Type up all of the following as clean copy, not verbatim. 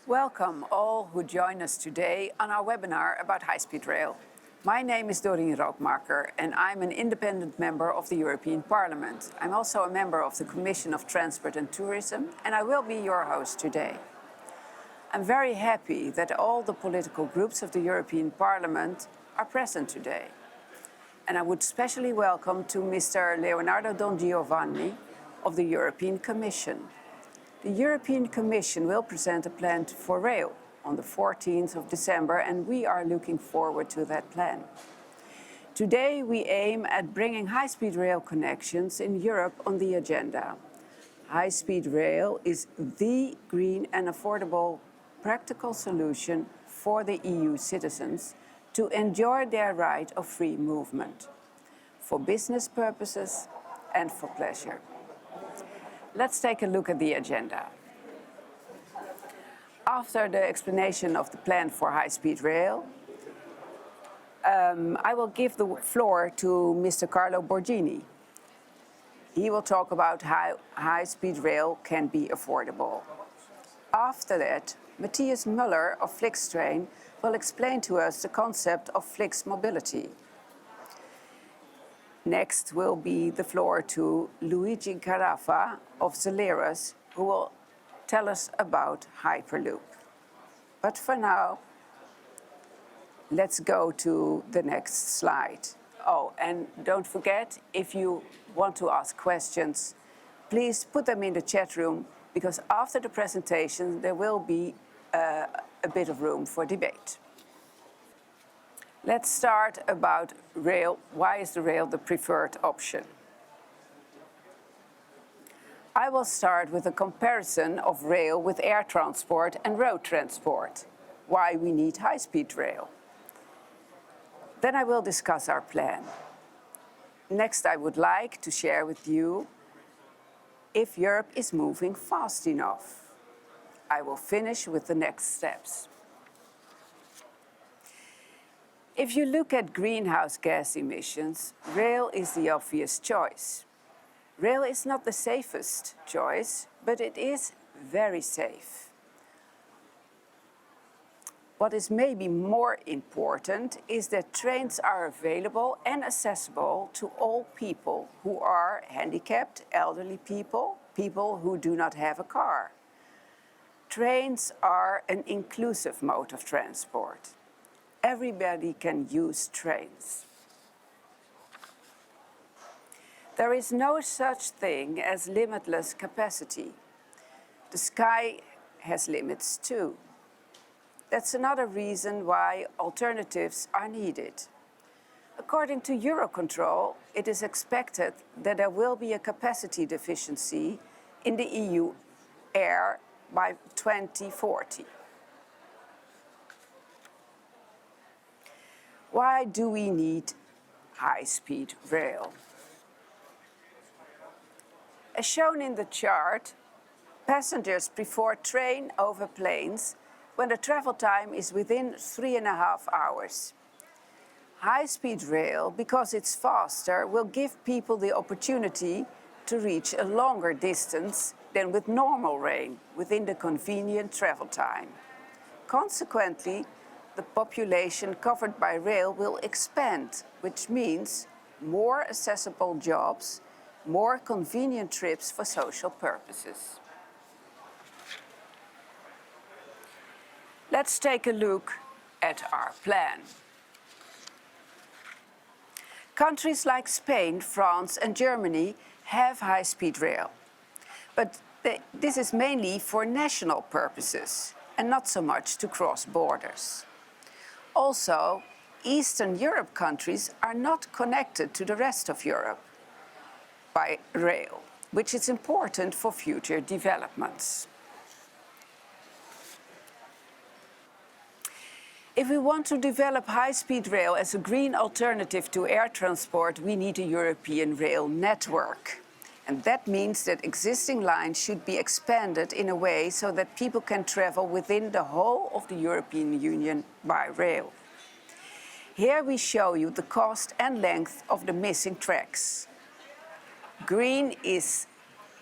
Welcome all who join us today on our webinar about high-speed rail. My name is Dorien Rookmaker and I'm an independent member of the European Parliament. I'm also a member of the Commission of Transport and Tourism and I will be your host today. I'm very happy that all the political groups of the European Parliament are present today. And I would especially welcome to Mr. Leonardo Don Giovanni of the European Commission. The European Commission will present a plan for rail on the 14th of December, and we are looking forward to that plan. Today, we aim at bringing high-speed rail connections in Europe on the agenda. High-speed rail is the green and affordable practical solution for the EU citizens to enjoy their right of free movement, for business purposes and for pleasure. Let's take a look at the agenda. After the explanation of the plan for high-speed rail, I will give the floor to Mr. Carlo Borghini. He will talk about how high-speed rail can be affordable. After that, Matthias Müller of FlixTrain will explain to us the concept of Flix-mobility. Next will be the floor to Luigi Carafa of Zeleros, who will tell us about Hyperloop. But for now, let's go to the next slide. Oh, and don't forget, if you want to ask questions, please put them in the chat room, because after the presentation, there will be a bit of room for debate. Let's start about rail. Why is the rail the preferred option? I will start with a comparison of rail with air transport and road transport, why we need high-speed rail. Then I will discuss our plan. Next, I would like to share with you if Europe is moving fast enough. I will finish with the next steps. If you look at greenhouse gas emissions, rail is the obvious choice. Rail is not the safest choice, but it is very safe. What is maybe more important is that trains are available and accessible to all people who are handicapped, elderly people, people who do not have a car. Trains are an inclusive mode of transport. Everybody can use trains. There is no such thing as limitless capacity. The sky has limits too. That's another reason why alternatives are needed. According to Eurocontrol, it is expected that there will be a capacity deficiency in the EU air by 2040. Why do we need high-speed rail? As shown in the chart, passengers prefer train over planes when the travel time is within 3.5 hours. High-speed rail, because it's faster, will give people the opportunity to reach a longer distance than with normal rail within the convenient travel time. Consequently, the population covered by rail will expand, which means more accessible jobs, more convenient trips for social purposes. Let's take a look at our plan. Countries like Spain, France, and Germany have high-speed rail, but this is mainly for national purposes and not so much to cross borders. Also, Eastern Europe countries are not connected to the rest of Europe by rail, which is important for future developments. If we want to develop high-speed rail as a green alternative to air transport, we need a European rail network. And that means that existing lines should be expanded in a way so that people can travel within the whole of the European Union by rail. Here we show you the cost and length of the missing tracks. Green is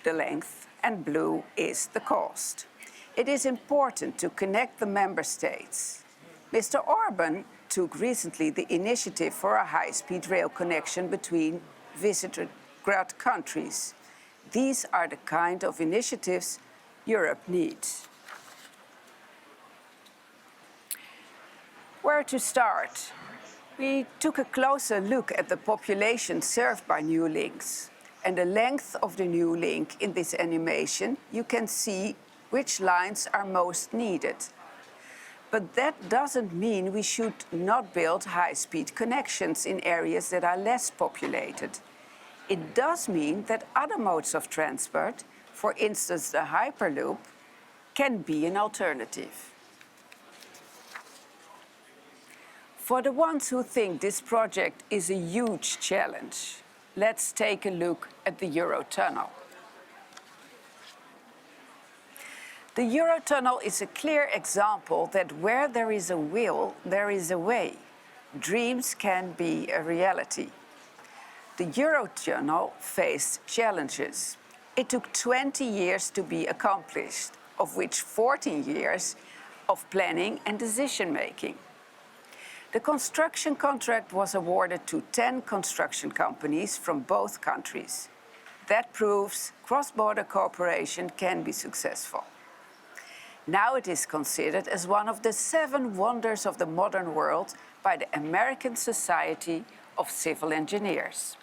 the length and blue is the cost. It is important to connect the member states. Mr. Orban took recently the initiative for a high-speed rail connection between Visegrad countries. These are the kind of initiatives Europe needs. Where to start? We took a closer look at the population served by new links. And the length of the new link in this animation, you can see which lines are most needed. But that doesn't mean we should not build high-speed connections in areas that are less populated. It does mean that other modes of transport, for instance the Hyperloop, can be an alternative. For the ones who think this project is a huge challenge, let's take a look at the Eurotunnel. The Eurotunnel is a clear example that where there is a will, there is a way. Dreams can be a reality. The Eurotunnel faced challenges. It took 20 years to be accomplished, of which 14 years of planning and decision-making. The construction contract was awarded to 10 construction companies from both countries. That proves cross-border cooperation can be successful. Now it is considered as one of the 7 wonders of the modern world by the American Society of Civil Engineers.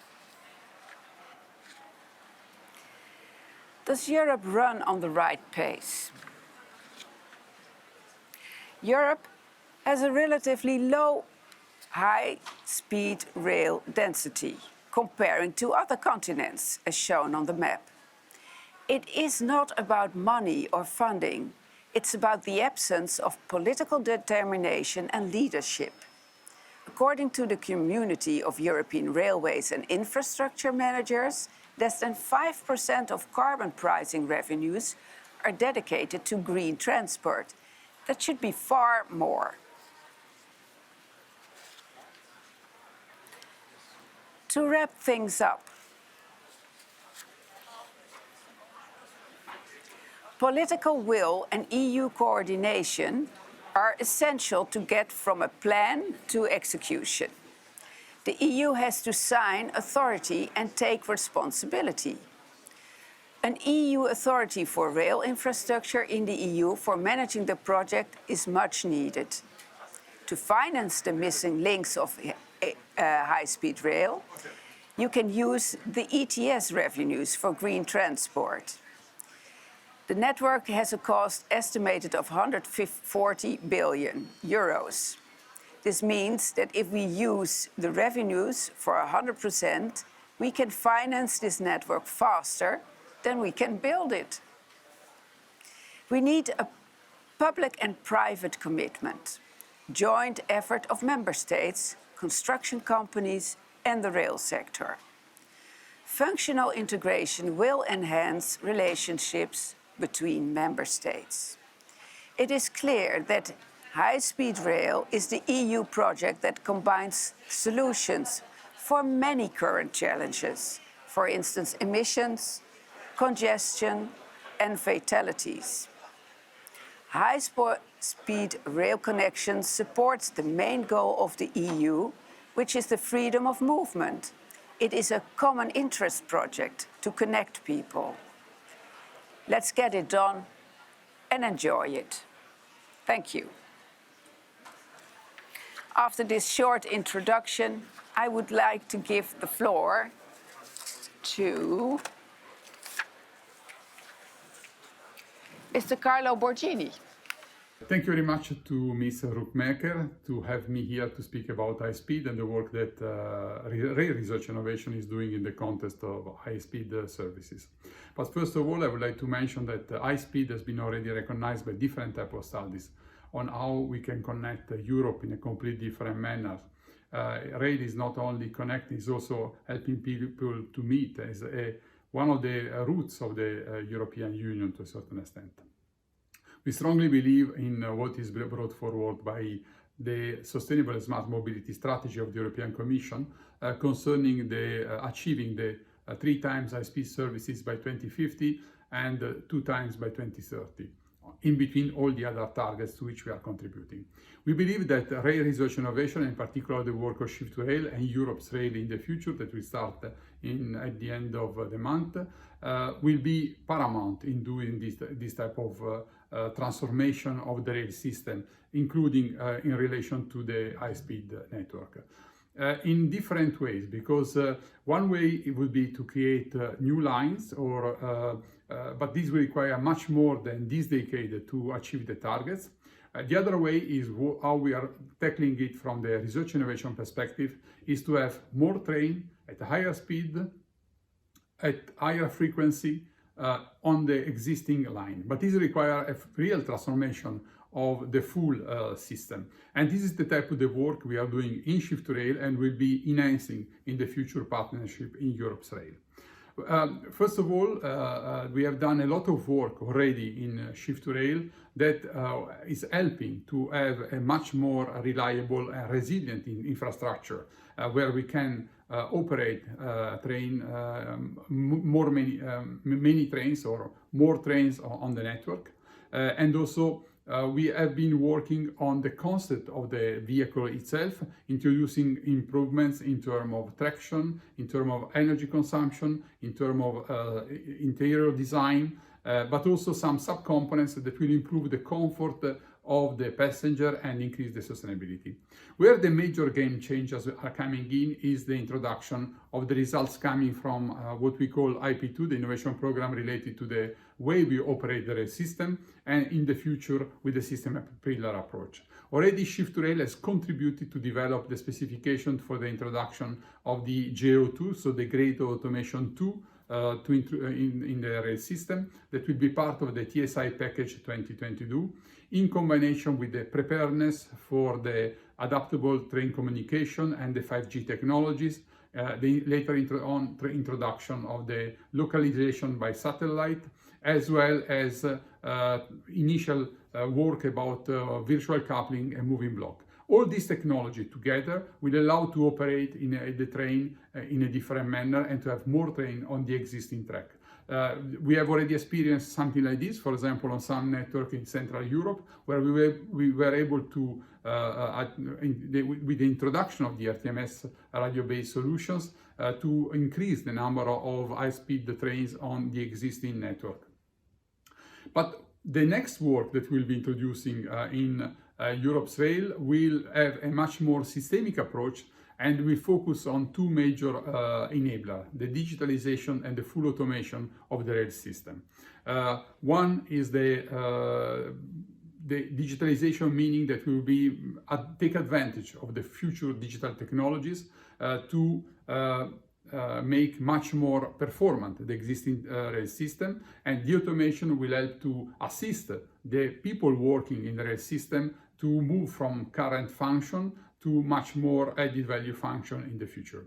Does Europe run on the right pace? Europe has a relatively low high-speed rail density comparing to other continents, as shown on the map. It is not about money or funding. It's about the absence of political determination and leadership. According to the Community of European Railways and Infrastructure Managers, less than 5% of carbon pricing revenues are dedicated to green transport. That should be far more. To wrap things up, political will and EU coordination are essential to get from a plan to execution. The EU has to sign authority and take responsibility. An EU authority for rail infrastructure in the EU for managing the project is much needed. To finance the missing links of high-speed rail, you can use the ETS revenues for green transport. The network has a cost estimated of 140 billion euros. This means that if we use the revenues for 100%, we can finance this network faster than we can build it. We need a public and private commitment, joint effort of member states, construction companies, and the rail sector. Functional integration will enhance relationships between member states. It is clear that high-speed rail is the EU project that combines solutions for many current challenges, for instance, emissions, congestion, and fatalities. High-speed rail connections supports the main goal of the EU, which is the freedom of movement. It is a common interest project to connect people. Let's get it done and enjoy it. Thank you. After this short introduction, I would like to give the floor to Mr. Carlo Borghini. Thank you very much to Ms. Rookmaker to have me here to speak about high speed and the work that Rail Research Innovation is doing in the context of high speed services. But first of all, I would like to mention that high speed has been already recognized by different types of studies on how we can connect Europe in a completely different manner. Rail is not only connecting, it's also helping people to meet as one of the roots of the European Union to a certain extent. We strongly believe in what is brought forward by the Sustainable and Smart Mobility Strategy of the European Commission concerning achieving the 3 times high-speed services by 2050 and 2 times by 2030. in between all the other targets to which we are contributing. We believe that rail research innovation, in particular the work of Shift2Rail and Europe's rail in the future that we start at the end of the month, will be paramount in doing this type of transformation of the rail system, including in relation to the high-speed network. In different ways, because one way it would be to create new lines, but this will require much more than this decade to achieve the targets. The other way is how we are tackling it from the research innovation perspective, is to have more train at a higher speed, at higher frequency on the existing line. But this requires a real transformation of the full system. And this is the type of the work we are doing in Shift2Rail and will be enhancing in the future partnership in Europe's rail. First of all, we have done a lot of work already in Shift2Rail that is helping to have a much more reliable and resilient infrastructure where we can operate many trains or more trains on the network. And also we have been working on the concept of the vehicle itself, introducing improvements in terms of traction, in terms of energy consumption, in terms of interior design, but also some subcomponents that will improve the comfort of the passenger and increase the sustainability. Where the major game changers are coming in is the introduction of the results coming from what we call IP2, the innovation program related to the way we operate the rail system, and in the future with the system pillar approach. Already Shift2Rail has contributed to develop the specification for the introduction of the GO2, so the Great Automation 2, in the rail system that will be part of the TSI package 2022 in combination with the preparedness for the adaptable train communication and the 5G technologies, the later introduction of the localization by satellite, as well as initial work about virtual coupling and moving block. All this technology together will allow to operate in the train in a different manner and to have more train on the existing track. We have already experienced something like this, for example, on some network in Central Europe, where we were able to, with the introduction of the RTMS radio-based solutions, to increase the number of high-speed trains on the existing network. But the next work that we'll be introducing in Europe's rail will have a much more systemic approach, and we focus on two major enablers, the digitalization and the full automation of the rail system. One is the digitalization, meaning that we will take advantage of the future digital technologies to make much more performant the existing rail system, and the automation will help to assist the people working in the rail system to move from current function to much more added value function in the future.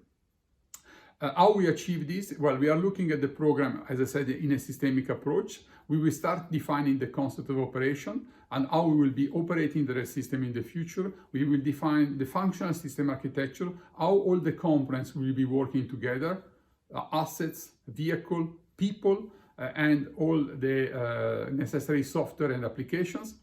How we achieve this? Well, we are looking at the program, as I said, in a systemic approach. We will start defining the concept of operation and how we will be operating the rail system in the future. We will define the functional system architecture, how all the components will be working together, assets, vehicle, people, and all the necessary software and applications.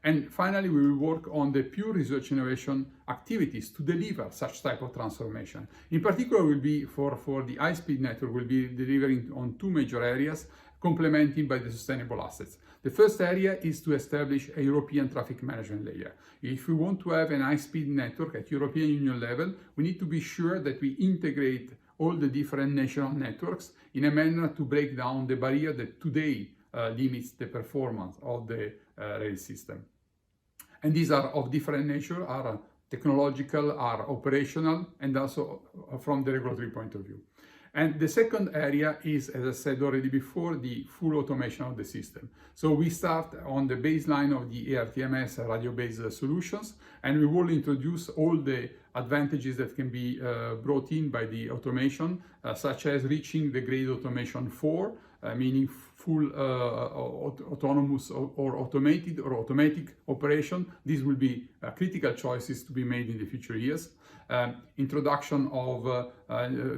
And finally, we will work on the pure research innovation activities to deliver such type of transformation. In particular, will be for the high-speed network, will be delivering on two major areas, complemented by the sustainable assets. The first area is to establish a European traffic management layer. If we want to have an high-speed network at European Union level, we need to be sure that we integrate all the different national networks in a manner to break down the barrier that today limits the performance of the rail system. And these are of different nature, are technological, are operational, and also from the regulatory point of view. And the second area is, as I said already before, the full automation of the system. So we start on the baseline of the ARTMS radio-based solutions, and we will introduce all the advantages that can be brought in by the automation, such as reaching the grade automation 4, meaning full autonomous or automated or automatic operation. These will be critical choices to be made in the future years. Introduction of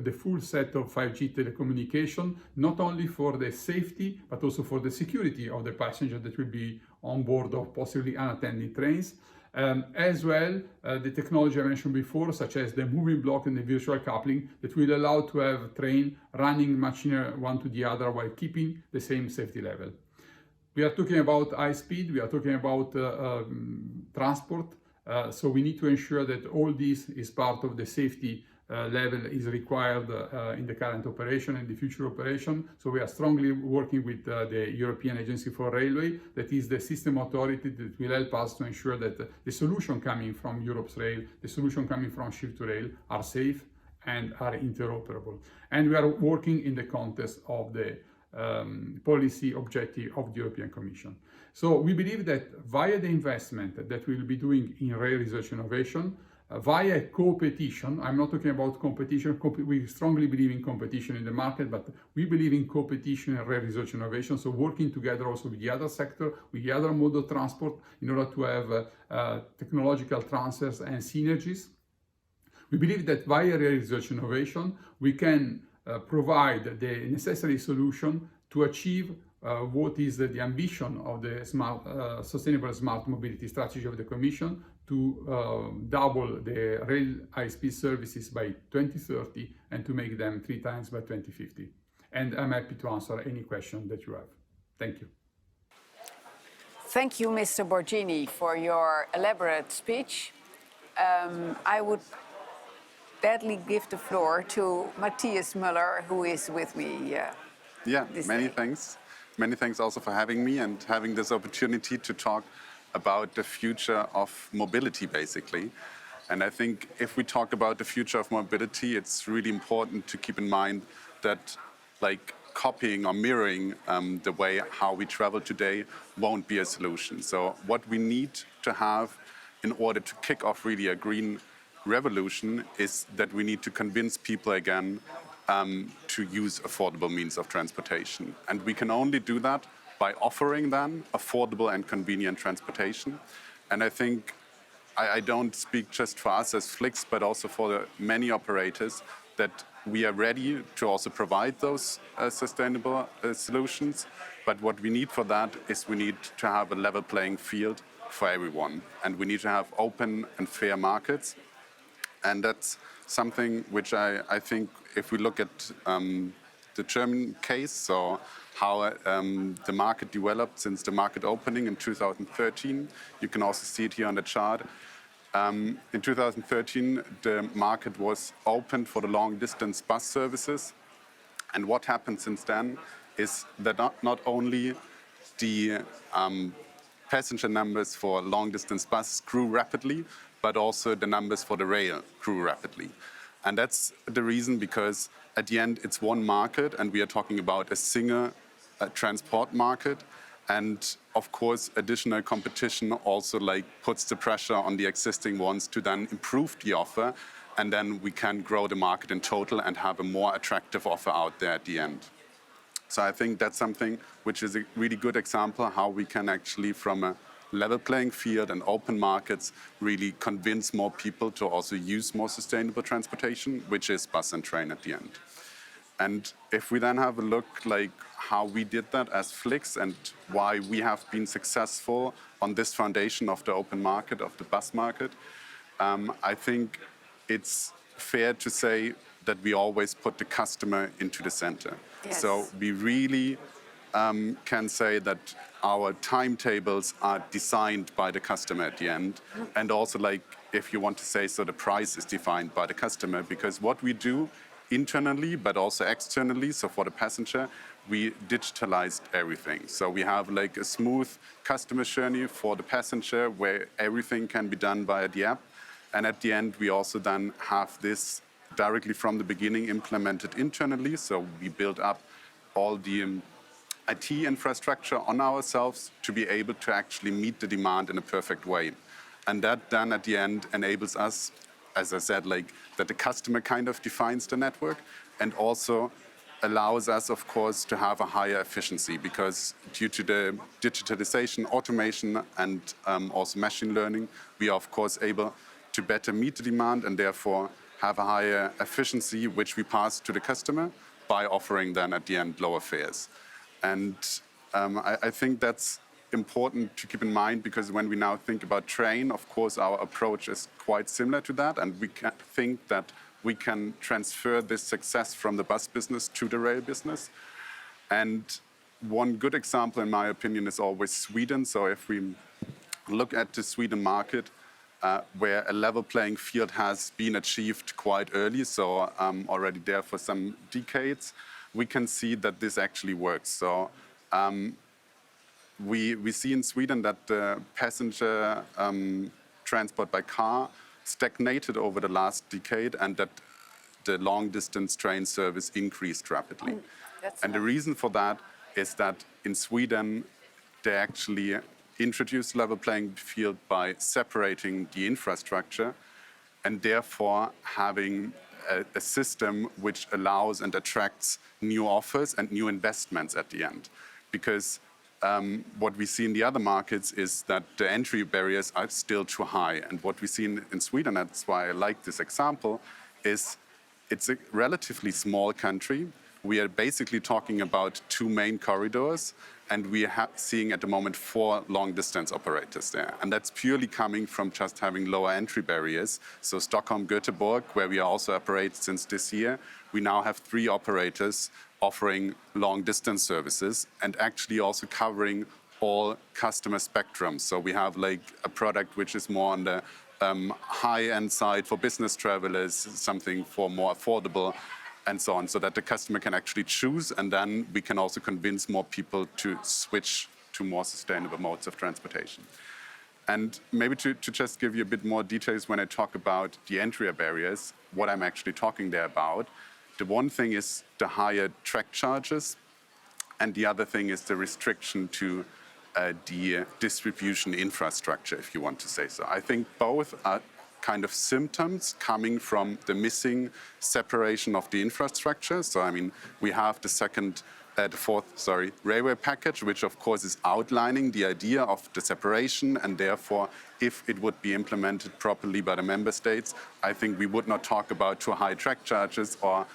the full set of 5G telecommunication, not only for the safety, but also for the security of the passenger that will be on board of possibly unattended trains. As well, the technology I mentioned before, such as the moving block and the virtual coupling, that will allow to have train running much near one to the other while keeping the same safety level. We are talking about high speed, we are talking about transport, so we need to ensure that all this is part of the safety level is required in the current operation and the future operation. So we are strongly working with the European Agency for Railway, that is the system authority that will help us to ensure that the solution coming from Europe's rail, the solution coming from Shift2Rail are safe and are interoperable. And we are working in the context of the policy objective of the European Commission. So we believe that via the investment that we will be doing in rail research innovation, via competition, I'm not talking about competition, we strongly believe in competition in the market, but we believe in competition in rail research innovation, so working together also with the other sector, with the other mode of transport, in order to have technological transfers and synergies. We believe that via rail research innovation, we can provide the necessary solution to achieve what is the ambition of the sustainable smart mobility strategy of the Commission, to double the rail high-speed services by 2030 and to make them 3 times by 2050. And I'm happy to answer any question that you have. Thank you. Thank you, Mr. Borghini, for your elaborate speech. I would gladly give the floor to Matthias Müller, who is with me. Many thanks. Many thanks also for having me and having this opportunity to talk about the future of mobility, basically. And I think if we talk about the future of mobility, it's really important to keep in mind that copying or mirroring the way how we travel today won't be a solution. So what we need to have in order to kick off really a green revolution is that we need to convince people again to use affordable means of transportation. And we can only do that by offering them affordable and convenient transportation. And I think I don't speak just for us as Flix, but also for the many operators, that we are ready to also provide those sustainable solutions. But what we need for that is we need to have a level playing field for everyone. And we need to have open and fair markets. And that's something which I think, if we look at the German case, so how the market developed since the market opening in 2013. You can also see it here on the chart. In 2013, the market was open for the long-distance bus services. And what happened since then is that not only the passenger numbers for long-distance buses grew rapidly, but also the numbers for the rail grew rapidly. And that's the reason, because at the end, it's one market, and we are talking about a single transport market. And of course, additional competition also puts the pressure on the existing ones to then improve the offer. And then we can grow the market in total and have a more attractive offer out there at the end. So I think that's something which is a really good example how we can actually, from a level playing field and open markets, really convince more people to also use more sustainable transportation, which is bus and train at the end. And if we then have a look how we did that as Flix and why we have been successful on this foundation of the open market, of the bus market, I think it's fair to say that we always put the customer into the center. Yes. So we really can say that our timetables are designed by the customer at the end. And also, if you want to say so, the price is defined by the customer, because what we do internally, but also externally, so for the passenger, we digitalized everything. So we have a smooth customer journey for the passenger where everything can be done via the app. And at the end, we also then have this directly from the beginning implemented internally. So we build up all the IT infrastructure on ourselves to be able to actually meet the demand in a perfect way. And that then at the end enables us, as I said, that the customer kind of defines the network, and also allows us, of course, to have a higher efficiency because due to the digitalization, automation, and also machine learning, we are, of course, able to better meet the demand and therefore have a higher efficiency, which we pass to the customer by offering then at the end lower fares. And I think that's important to keep in mind because when we now think about train, of course, our approach is quite similar to that, and we can think that we can transfer this success from the bus business to the rail business. And one good example, in my opinion, is always Sweden. So if we look at the Sweden market, where a level playing field has been achieved quite early, so already there for some decades, we can see that this actually works. So we see in Sweden that the passenger transport by car stagnated over the last decade and that the long-distance train service increased rapidly. And the reason for that is that in Sweden, they actually introduced level playing field by separating the infrastructure and therefore having a system which allows and attracts new offers and new investments at the end. Because what we see in the other markets is that the entry barriers are still too high. And what we see in Sweden, that's why I like this example, is it's a relatively small country. We are basically talking about 2 main corridors, and we are seeing at the moment 4 long-distance operators there. And that's purely coming from just having lower entry barriers. So Stockholm-Göteborg, where we also operate since this year, we now have 3 operators offering long-distance services and actually also covering all customer spectrums. So we have like a product which is more on the high-end side for business travelers, something for more affordable, and so on, so that the customer can actually choose, and then we can also convince more people to switch to more sustainable modes of transportation. And maybe to just give you a bit more details when I talk about the entry barriers, what I'm actually talking there about. The one thing is the higher track charges, and the other thing is the restriction to the distribution infrastructure, if you want to say so. I think both are kind of symptoms coming from the missing separation of the infrastructure. So, I mean, we have the fourth railway package, which of course is outlining the idea of the separation, and therefore, if it would be implemented properly by the member states, I think we would not talk about too high track charges or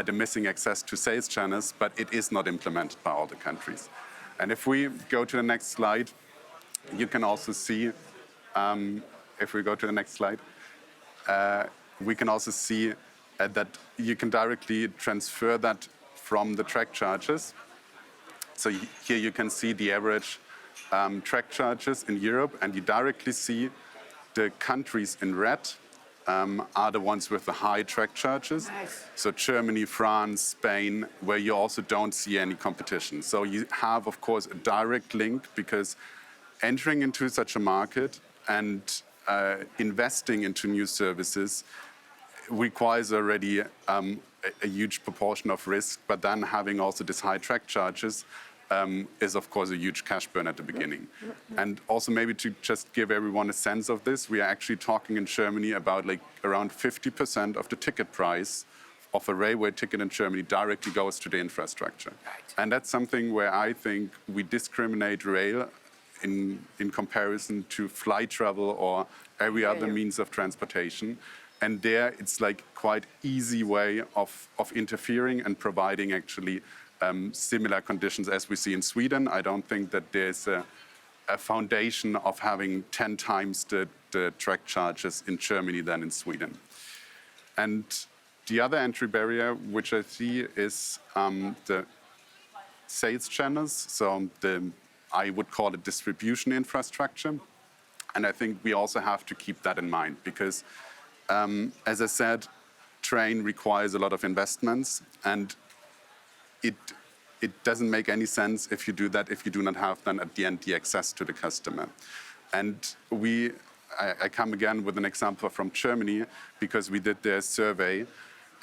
the missing access to sales channels, but it is not implemented by all the countries. And if we go to the next slide, you can also see, if we go to the next slide, we can also see that you can directly transfer that from the track charges. So here you can see the average track charges in Europe, and you directly see the countries in red are the ones with the high track charges. Nice. So Germany, France, Spain, where you also don't see any competition. So you have, of course, a direct link, because entering into such a market and investing into new services requires already a huge proportion of risk, but then having also this high track charges is of course a huge cash burn at the beginning. And also maybe to just give everyone a sense of this, we are actually talking in Germany about like around 50% of the ticket price of a railway ticket in Germany directly goes to the infrastructure. Right. And that's something where I think we discriminate rail in comparison to flight travel or every other means of transportation. And there it's like quite easy way of interfering and providing actually similar conditions as we see in Sweden. I don't think that there's a foundation of having 10 times the track charges in Germany than in Sweden. And the other entry barrier, which I see, is the sales channels. So I would call it distribution infrastructure. And I think we also have to keep that in mind, because as I said, train requires a lot of investments, and it doesn't make any sense if you do that if you do not have then at the end the access to the customer. And I come again with an example from Germany, because we did their survey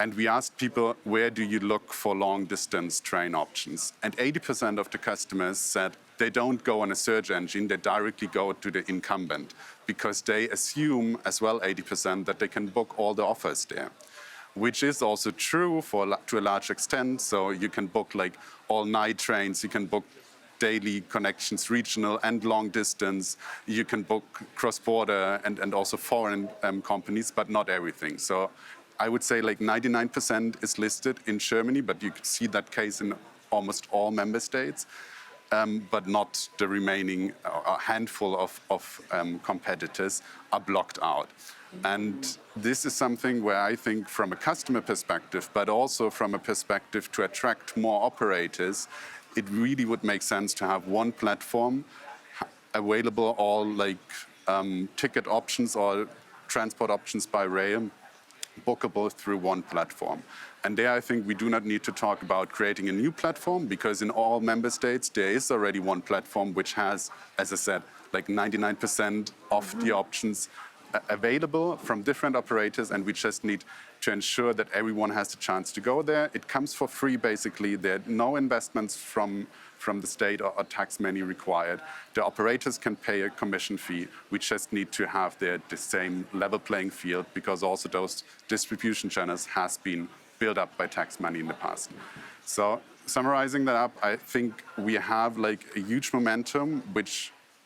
and we asked people, where do you look for long distance train options? And 80% of the customers said they don't go on a search engine, they directly go to the incumbent, because they assume as well, 80%, that they can book all the offers there. which is also true to a large extent. So you can book like all-night trains, you can book daily connections, regional and long distance. You can book cross-border and also foreign companies, but not everything. So I would say like 99% is listed in Germany, but you could see that case in almost all member states, but not the remaining a handful of competitors are blocked out. And this is something where I think from a customer perspective, but also from a perspective to attract more operators, it really would make sense to have one platform available, all like ticket options or transport options by rail, bookable through one platform. And there I think we do not need to talk about creating a new platform, because in all member states there is already one platform which has, as I said, like 99% of the options available from different operators, and we just need to ensure that everyone has the chance to go there. It comes for free, basically. There are no investments from the state or tax money required. The operators can pay a commission fee. We just need to have the same level playing field, because also those distribution channels has been built up by tax money in the past. So summarizing that up, I think we have like a huge momentum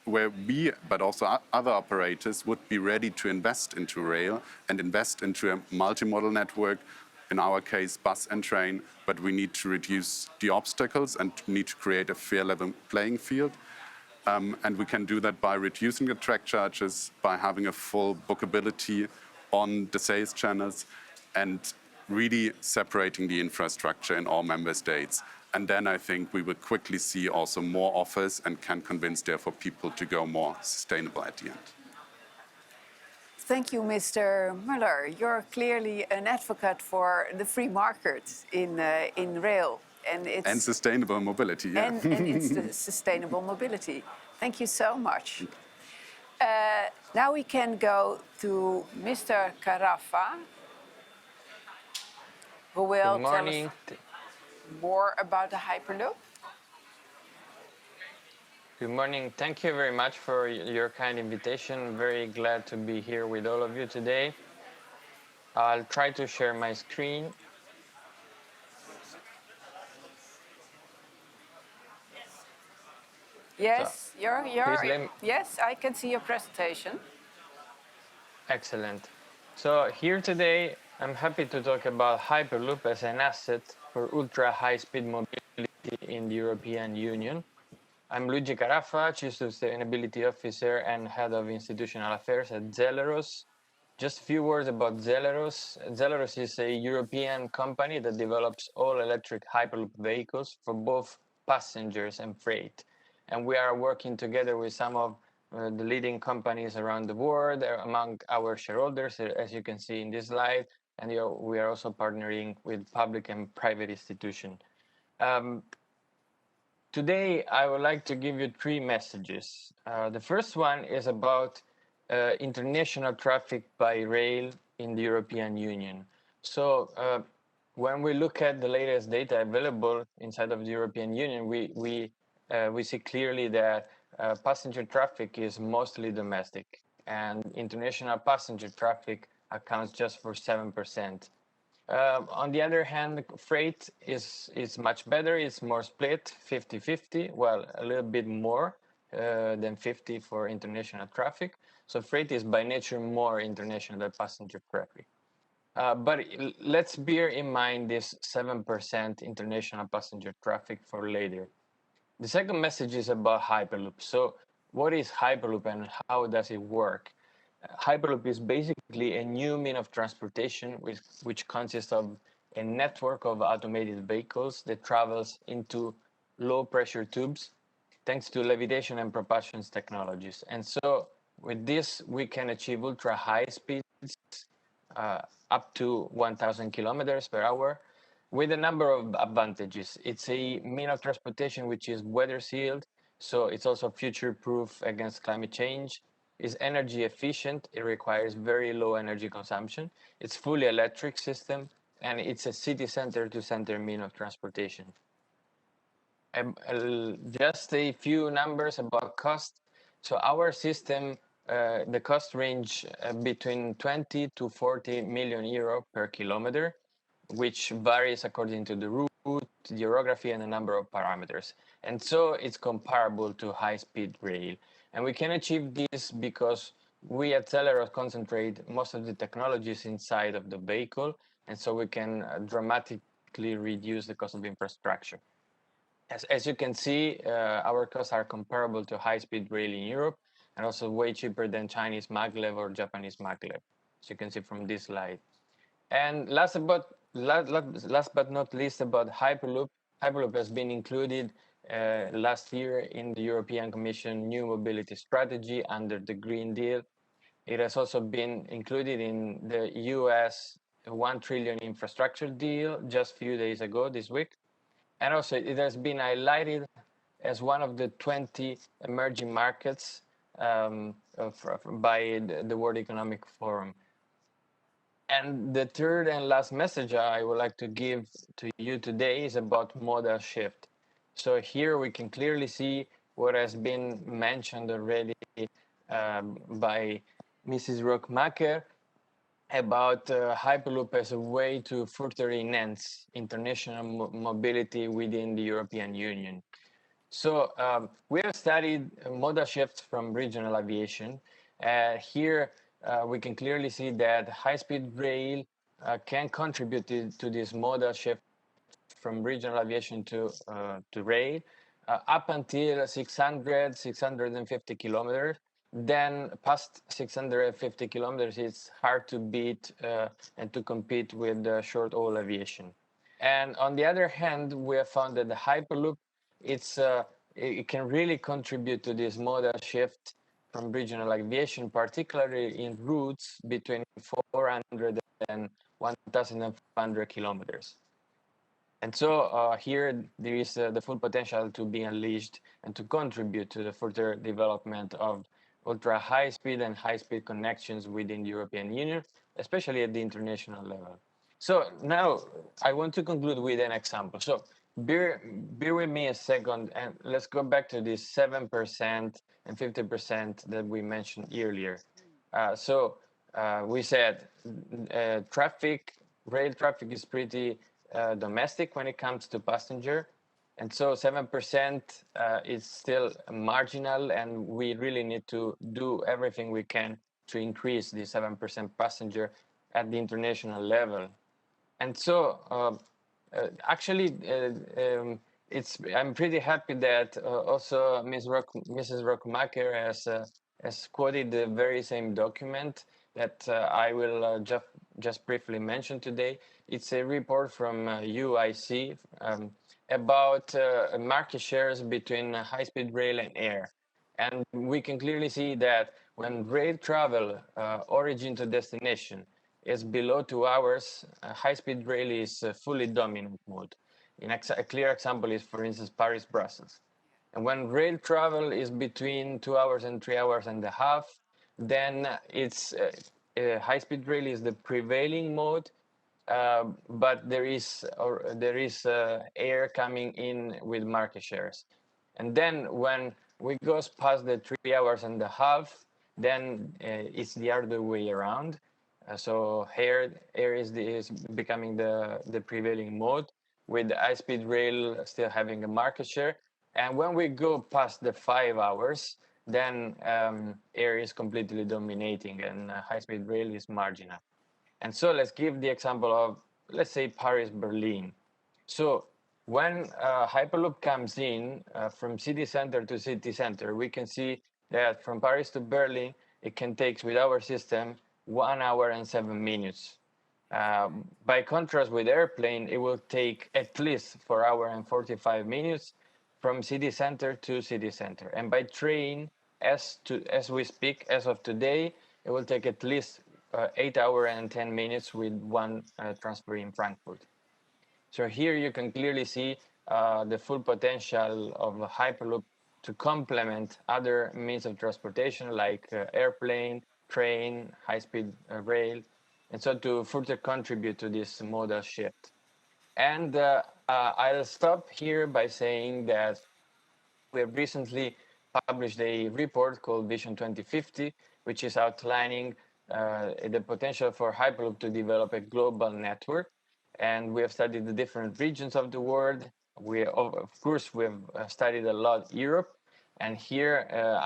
where we, but also other operators, would be ready to invest into rail and invest into a multimodal network, in our case, bus and train, but we need to reduce the obstacles and need to create a fair level playing field. And we can do that by reducing the track charges, by having a full bookability on the sales channels, and really separating the infrastructure in all member states. And then I think we will quickly see also more offers and can convince, therefore, people to go more sustainable at the end. Thank you, Mr. Müller. You're clearly an advocate for the free market in rail. And sustainable mobility, yeah. And it's the sustainable mobility. Thank you so much. Now we can go to Mr. Carafa, who will tell us more about the Hyperloop. Good morning. Thank you very much for your kind invitation. Very glad to be here with all of you today. I'll try to share my screen. Yes, yes, I can see your presentation. Excellent. So here today, I'm happy to talk about Hyperloop as an asset for ultra-high-speed mobility in the European Union. I'm Luigi Carafa, Chief Sustainability Officer and Head of Institutional Affairs at Zeleros. Just a few words about Zeleros. Zeleros is a European company that develops all-electric Hyperloop vehicles for both passengers and freight. And we are working together with some of the leading companies around the world, among our shareholders, as you can see in this slide. And we are also partnering with public and private institutions. Today, I would like to give you three messages. The first one is about international traffic by rail in the European Union. So when we look at the latest data available inside of the European Union, we see clearly that passenger traffic is mostly domestic, and international passenger traffic accounts just for 7%. On the other hand, freight is much better. It's more split, 50-50, well, a little bit more than 50 for international traffic. So freight is by nature more international than passenger traffic. But let's bear in mind this 7% international passenger traffic for later. The second message is about Hyperloop. So what is Hyperloop and how does it work? Hyperloop is basically a new mean of transportation which consists of a network of automated vehicles that travels into low-pressure tubes thanks to levitation and propulsion technologies. And so with this, we can achieve ultra-high speeds up to 1,000 kilometers per hour with a number of advantages. It's a mean of transportation which is weather-sealed, so it's also future-proof against climate change. Is energy efficient. It requires very low energy consumption. It's fully electric system, and it's a city center to center mean of transportation. Just a few numbers about cost. So our system the cost range between 20 to 40 million euro per kilometer, which varies according to the route, geography, and a number of parameters. And so it's comparable to high-speed rail. And we can achieve this because we at Zeleros concentrate most of the technologies inside of the vehicle, and so we can dramatically reduce the cost of infrastructure. As you can see, our costs are comparable to high-speed rail in Europe, and also way cheaper than Chinese maglev or Japanese maglev, as you can see from this slide. And last but not least, about Hyperloop. Hyperloop has been included last year in the European Commission New Mobility Strategy under the Green Deal. It has also been included in the US 1 trillion infrastructure deal just a few days ago this week. And also it has been highlighted as one of the 20 emerging markets by the World Economic Forum. And the third and last message I would like to give to you today is about modal shift. So here we can clearly see what has been mentioned already by Mrs. Rookmaker about Hyperloop as a way to further enhance international mobility within the European Union. So we have studied modal shifts from regional aviation. Here we can clearly see that high-speed rail can contribute to this modal shift from regional aviation to rail up until 650 kilometers. Then past 650 kilometers, it's hard to beat and to compete with short-haul aviation. And on the other hand, we have found that the Hyperloop, it can really contribute to this modal shift from regional aviation, particularly in routes between 400 and 1,500 kilometers. And so here there is the full potential to be unleashed and to contribute to the further development of ultra high speed and high speed connections within the European Union, especially at the international level. So now I want to conclude with an example. So bear with me a second and let's go back to this 7% and 50% that we mentioned earlier. We said rail traffic is pretty domestic when it comes to passenger. And so 7% is still marginal, and we really need to do everything we can to increase the 7% passenger at the international level. And so I'm pretty happy that also Mrs. Rookmaker has quoted the very same document that I will just briefly mention today. It's a report from UIC about market shares between high-speed rail and air. And we can clearly see that when rail travel origin to destination is below 2 hours, high-speed rail is fully dominant mode. A clear example is, for instance, Paris-Brussels. And when rail travel is between 2 hours and 3 hours and a half, then it's high-speed rail is the prevailing mode, but there is air coming in with market shares. And then when we go past the 3 hours and a half, then it's the other way around. So air is becoming the prevailing mode, with high-speed rail still having a market share. And when we go past the 5 hours, then air is completely dominating and high-speed rail is marginal. And so let's give the example of, let's say, Paris-Berlin. So when Hyperloop comes in from city center to city center, we can see that from Paris to Berlin, it can take, with our system, 1 hour and 7 minutes. By contrast with airplane, it will take at least 4 hours and 45 minutes from city center to city center. And by train, as we speak, as of today, it will take at least 8 hours and 10 minutes with one transfer in Frankfurt. So here you can clearly see the full potential of Hyperloop to complement other means of transportation like airplane, train, high-speed rail, and so to further contribute to this modal shift. And I'll stop here by saying that we have recently published a report called Vision 2050, which is outlining the potential for Hyperloop to develop a global network. And we have studied the different regions of the world. Of course, we have studied a lot Europe. And here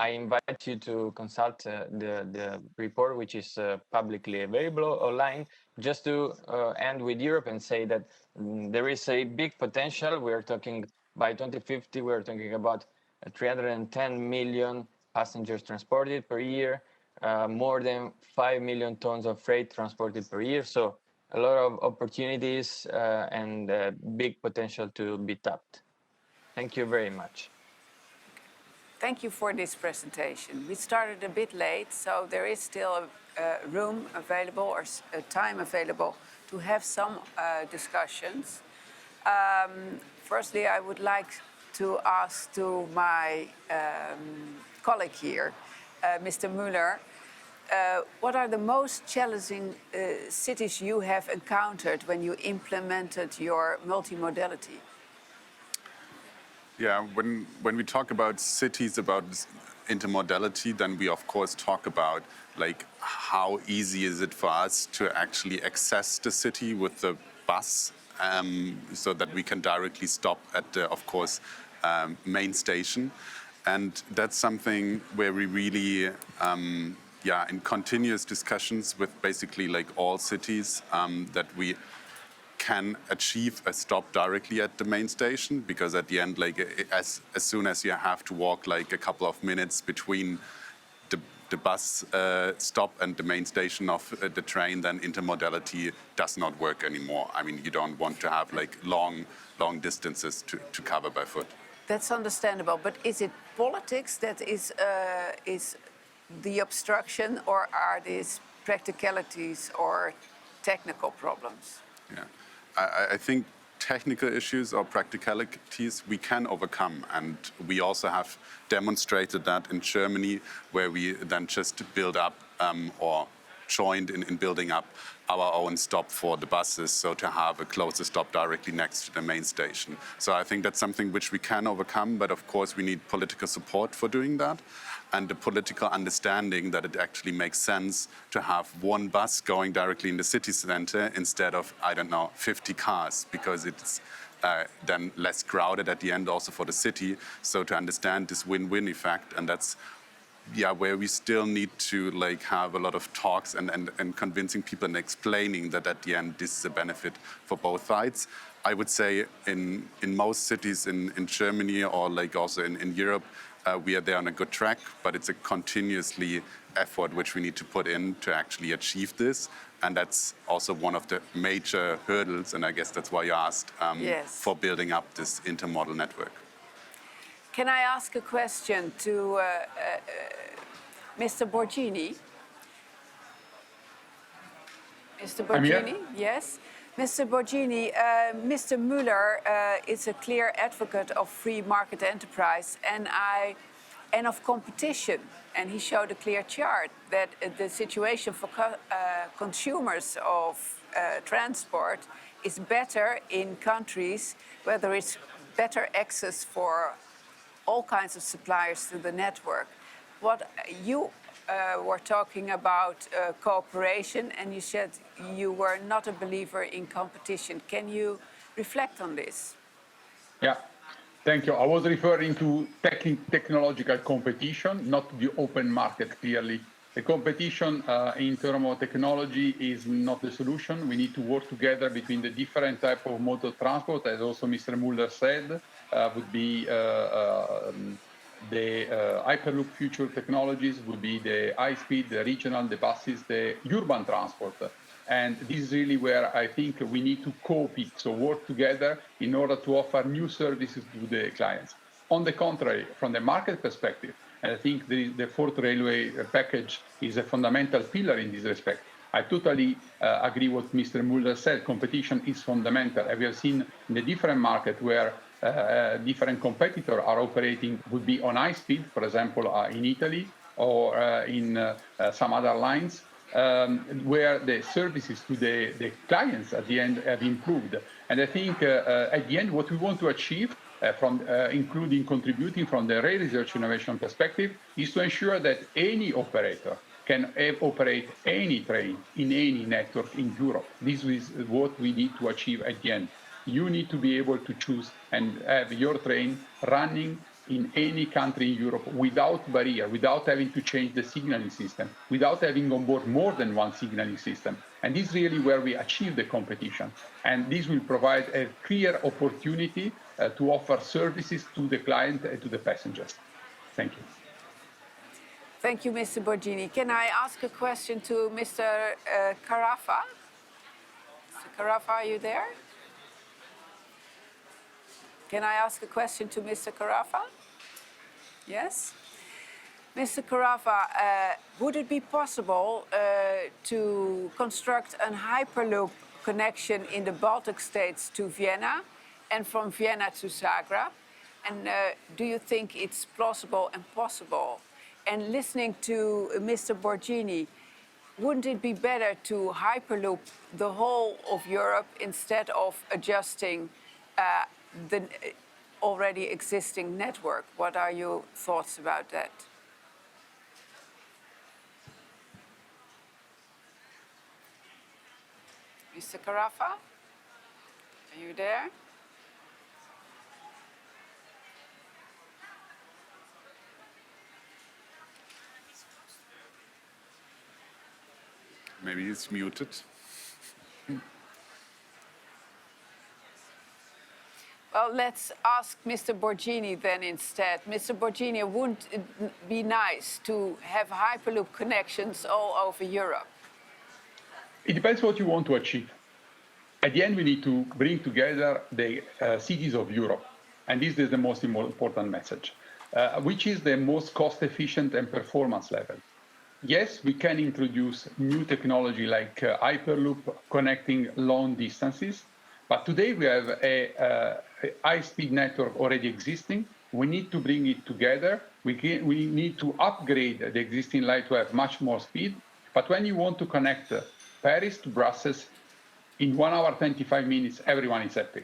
I invite you to consult the report, which is publicly available online, just to end with Europe and say that there is a big potential. We are talking by 2050, we are talking about 310 million passengers transported per year, more than 5 million tons of freight transported per year. So a lot of opportunities and big potential to be tapped. Thank you very much. Thank you for this presentation. We started a bit late, so there is still room available or time available to have some discussions. Firstly, I would like to ask to my colleague here, Mr. Müller, what are the most challenging cities you have encountered when you implemented your multimodality? Yeah, when we talk about cities, about intermodality, then we of course talk about like how easy is it for us to actually access the city with the bus, so that we can directly stop at the, of course, main station. And that's something where we really, in continuous discussions with basically like all cities, that we can achieve a stop directly at the main station, because at the end, like as soon as you have to walk like a couple of minutes between the bus stop and the main station of the train, then intermodality does not work anymore. I mean, you don't want to have like long distances to cover by foot. That's understandable, but is it politics that is the obstruction, or are these practicalities or technical problems? Yeah, I think technical issues or practicalities we can overcome, and we also have demonstrated that in Germany, where we then just build up or joined in building up our own stop for the buses, so to have a closer stop directly next to the main station. So I think that's something which we can overcome, but of course we need political support for doing that, and the political understanding that it actually makes sense to have one bus going directly in the city center instead of, I don't know, 50 cars, because it's then less crowded at the end also for the city. So to understand this win-win effect, and that's where we still need to like have a lot of talks and convincing people and explaining that at the end this is a benefit for both sides. I would say in most cities in Germany or like also in Europe, we are there on a good track, but it's a continuously effort which we need to put in to actually achieve this. And that's also one of the major hurdles, and I guess that's why you asked, for building up this intermodal network. Can I ask a question to Mr. Borghini? Mr. Borghini, yes. Mr. Borghini, Mr. Müller is a clear advocate of free market enterprise and of competition. And he showed a clear chart that the situation for consumers of transport is better in countries where there is better access for all kinds of suppliers to the network. What you were talking about cooperation, and you said you were not a believer in competition. Can you reflect on this? Yeah, thank you. I was referring to technological competition, not the open market, clearly. The competition in terms of technology is not the solution. We need to work together between the different types of mode of transport, as also Mr. Müller said, would be the Hyperloop future technologies, would be the high-speed, the regional, the buses, the urban transport. And this is really where I think we need to co-peak, so work together in order to offer new services to the clients. On the contrary, from the market perspective, and I think the fourth railway package is a fundamental pillar in this respect. I totally agree with Mr. Müller said. Competition is fundamental. And we have seen in the different markets where different competitors are operating, would be on high speed, for example, in Italy or in some other lines, where the services to the clients at the end have improved. And I think at the end, what we want to achieve, including contributing from the rail research innovation perspective, is to ensure that any operator can operate any train in any network in Europe. This is what we need to achieve at the end. You need to be able to choose and have your train running in any country in Europe without barrier, without having to change the signaling system, without having on board more than one signaling system. And this is really where we achieve the competition. And this will provide a clear opportunity to offer services to the client and to the passengers. Thank you. Thank you, Mr. Borghini. Can I ask a question to Mr. Carafa? Mr. Carafa, are you there? Can I ask a question to Mr. Carafa? Yes? Mr. Carafa, would it be possible to construct a Hyperloop connection in the Baltic states to Vienna and from Vienna to Zagreb? And do you think it's plausible and possible? And listening to Mr. Borghini, wouldn't it be better to Hyperloop the whole of Europe instead of adjusting the already existing network? What are your thoughts about that? Mr. Carafa, are you there? Maybe he's muted. Well, let's ask Mr. Borghini then instead. Mr. Borghini, wouldn't it be nice to have Hyperloop connections all over Europe? It depends what you want to achieve. At the end, we need to bring together the cities of Europe. And this is the most important message, which is the most cost-efficient and performance level. Yes, we can introduce new technology like Hyperloop connecting long distances. But today we have a high-speed network already existing. We need to bring it together. We need to upgrade the existing line to have much more speed. But when you want to connect Paris to Brussels in 1 hour, 25 minutes, everyone is happy.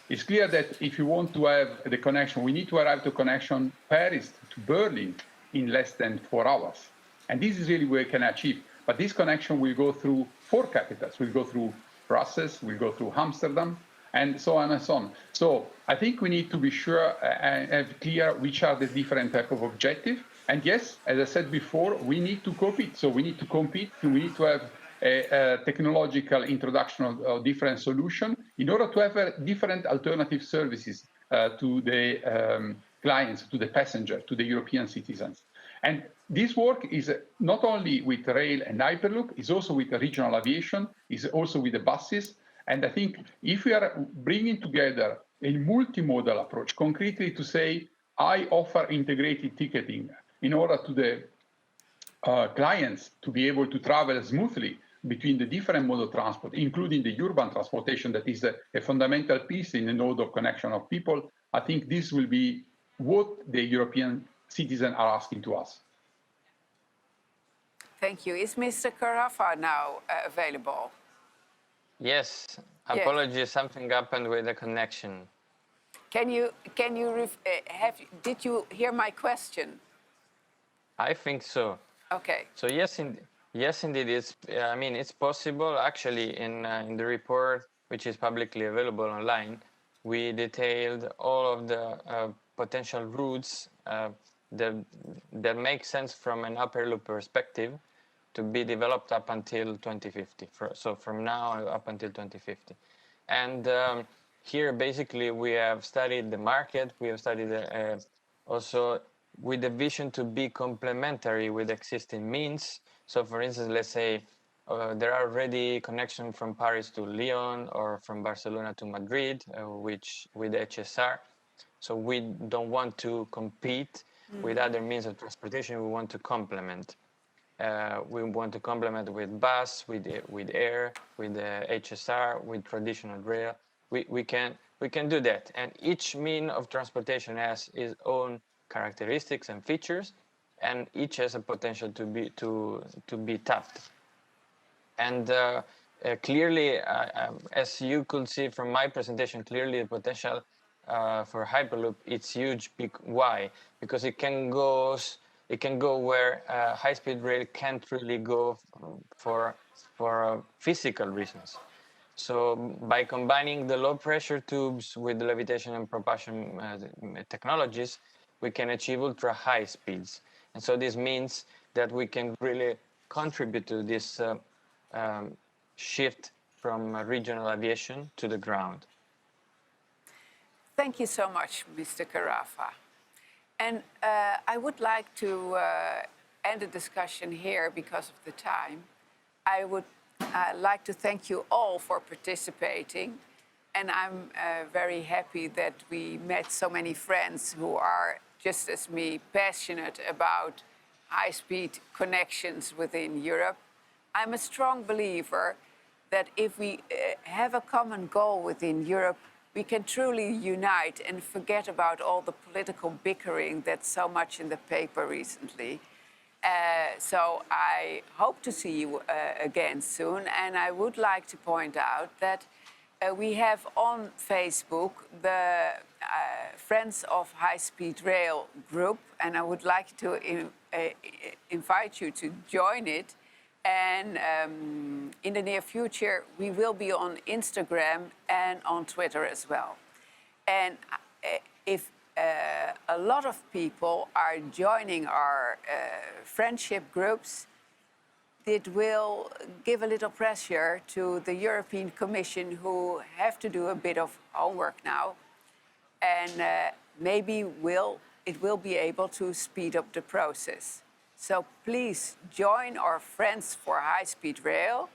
It's clear that if you want to have the connection, we need to arrive to connection Paris to Berlin in less than 4 hours. And this is really where we can achieve. But this connection will go through 4 capitals. We'll go through Brussels, we'll go through Amsterdam, and so on and so on. So I think we need to be sure and have clear which are the different type of objectives. And yes, as I said before, we need to compete. So we need to compete, we need to have a technological introduction of different solutions in order to have different alternative services to the clients, to the passenger, to the European citizens. And this work is not only with rail and Hyperloop, it's also with regional aviation, it's also with the buses. And I think if we are bringing together a multimodal approach, concretely to say, I offer integrated ticketing in order to the clients to be able to travel smoothly between the different modes of transport, including the urban transportation that is a fundamental piece in the node of connection of people, I think this will be what the European citizens are asking to us. Thank you. Is Mr. Carafa now available? Yes. Apologies, something happened with the connection. Did you hear my question? I think so. Okay. So yes, indeed, it's possible. Actually, in the report, which is publicly available online, we detailed all of the potential routes that make sense from an Hyperloop perspective to be developed up until 2050. So from now up until 2050. And here, basically, we have studied the market. We have studied also with the vision to be complementary with existing means. So for instance, let's say there are already connections from Paris to Lyon or from Barcelona to Madrid, which with HSR. So we don't want to compete with other means of transportation. We want to complement. We want to complement with bus, with air, with HSR, with traditional rail. We can do that. And each mean of transportation has its own characteristics and features, and each has a potential to be tapped. And clearly, as you could see from my presentation, clearly the potential for Hyperloop, it's huge. Why? Because it can go it can go where high-speed rail can't really go for physical reasons. So by combining the low-pressure tubes with the levitation and propulsion technologies, we can achieve ultra-high speeds. And so this means that we can really contribute to this shift from regional aviation to the ground. Thank you so much, Mr. Carafa. And I would like to end the discussion here because of the time. I would like to thank you all for participating. And I'm very happy that we met so many friends who are, just as me, passionate about high-speed connections within Europe. I'm a strong believer that if we have a common goal within Europe, we can truly unite and forget about all the political bickering that's so much in the paper recently. So I hope to see you again soon. And I would like to point out that we have on Facebook the Friends of High Speed Rail group, and I would like to invite you to join it. And in the near future, we will be on Instagram and on Twitter as well. And if a lot of people are joining our friendship groups, it will give a little pressure to the European Commission, who have to do a bit of homework now. And maybe it will be able to speed up the process. So please join our Friends for High Speed Rail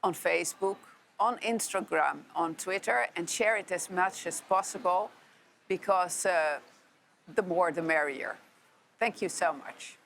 on Facebook, on Instagram, on Twitter, and share it as much as possible, because the more the merrier. Thank you so much.